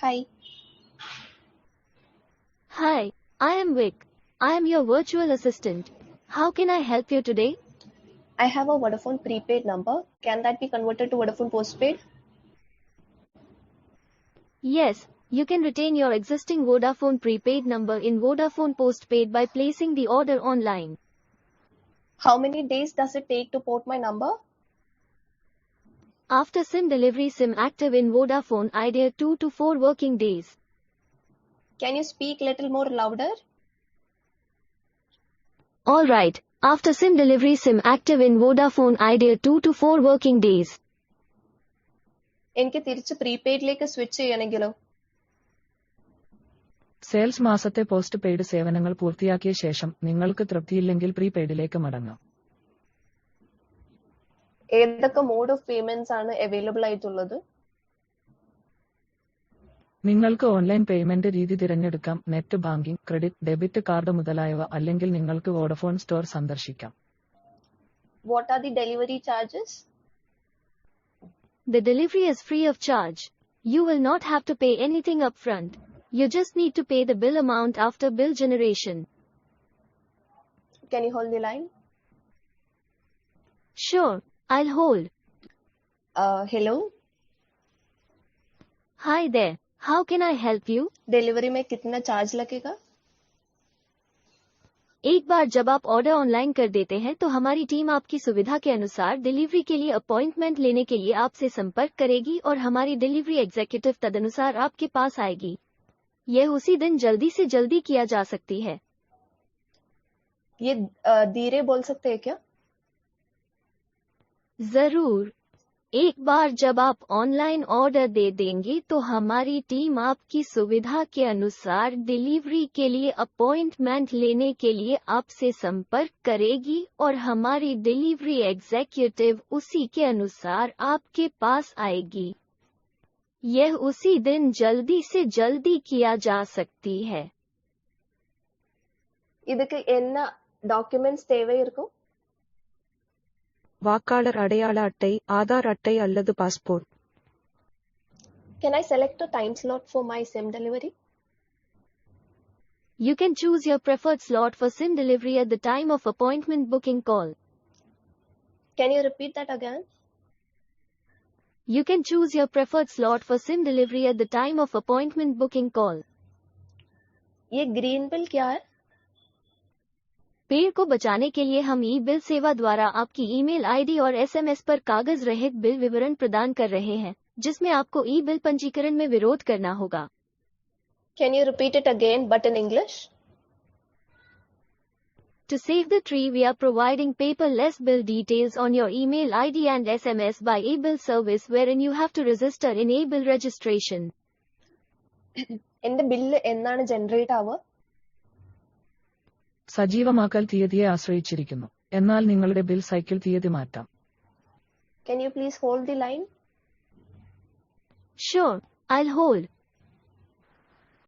Hi, Hi, I am Vic. I am your virtual assistant. How can I help you today? I have a Vodafone prepaid number. Can that be converted to Vodafone postpaid? Yes, you can retain your existing Vodafone prepaid number in Vodafone postpaid by placing the order online. How many days does it take to port my number? After SIM delivery, SIM active in Vodafone Idea 2 to 4 working days. Can you speak little more louder? Alright, after SIM delivery, SIM active in Vodafone Idea 2 to 4 working days. എനിക്ക് തിരിച്ച് പ്രീപെയ്ഡിലേക്ക് switch ചെയ്യണമെങ്കിലോ? Sales മാസത്തെ post paid സേവനങ്ങൾ പൂർത്തിയാക്കിയ ശേഷം നിങ്ങൾക്ക് തൃപ്തിയില്ലെങ്കിൽ പ്രീപെയ്ഡിലേക്ക് മടങ്ങാം. ഏതൊക്കെ mode of payments ആണ് അവൈലബിൾ ആയിട്ടുള്ളത്? നിങ്ങൾക്ക് ഓൺലൈൻ പേയ്മെന്റ് രീതി തിരഞ്ഞെടുക്കാം. Net banking, credit, debit card മുതലായവ, അല്ലെങ്കിൽ നിങ്ങൾക്ക് വോഡഫോൺ സ്റ്റോർ സന്ദർശിക്കാം. What are the delivery charges? The delivery is free of charge. You will not have to pay anything upfront. You just need to pay the bill amount after bill generation. Can you hold the line? Sure, I'll hold. Hello? Hi there, how can I help you? Delivery में कितना charge लगेगा? एक बार जब आप order online कर देते हैं तो हमारी टीम आपकी सुविधा के अनुसार डिलीवरी के लिए अपॉइंटमेंट लेने के लिए आपसे संपर्क करेगी और हमारी डिलीवरी एग्जीक्यूटिव तदनुसार आपके पास आएगी. यह उसी दिन जल्दी से जल्दी किया जा सकती है. ये धीरे बोल सकते हैं क्या? जरूर. एक बार जब आप ऑनलाइन ऑर्डर दे देंगे तो हमारी टीम आपकी सुविधा के अनुसार डिलीवरी के लिए अपॉइंटमेंट लेने के लिए आपसे संपर्क करेगी और हमारी डिलीवरी एग्जीक्यूटिव उसी के अनुसार आपके पास आएगी. यह उसी दिन जल्दी से जल्दी किया जा सकती है. இதுக்கு என்ன டாக்குமெண்ட்ஸ் தேவை இருக்கும்? வாக்காளர் அடையாள அட்டை, ஆதார் அட்டை அல்லது passport. Can I select a time slot for my SIM delivery? You can choose your preferred slot for SIM delivery at the time of appointment booking call. Can you repeat that again? You can choose your preferred slot for SIM delivery at the time of appointment booking call. ये green bill क्या है? पेड़ को बचाने के लिए हम ई bill सेवा द्वारा आपकी ईमेल आईडी और एसएमएस पर कागज रहित बिल विवरण प्रदान कर रहे हैं, जिसमें आपको ई बिल पंजीकरण में विरोध करना होगा. Can you repeat it again but in English? To save the tree, we are providing paperless bill details on your email ID and SMS by e-bill service, wherein you have to register in e-bill registration. എന്റെ bill എന്നാണ് generate ആവുക? സജീവമാക്കൽ തീയതിയെ ആശ്രയിച്ചിരിക്കുന്നു, എന്നാൽ നിങ്ങളുടെ bill cycle തീയതി മാറ്റാം. Can you please hold the line? Sure, I'll hold.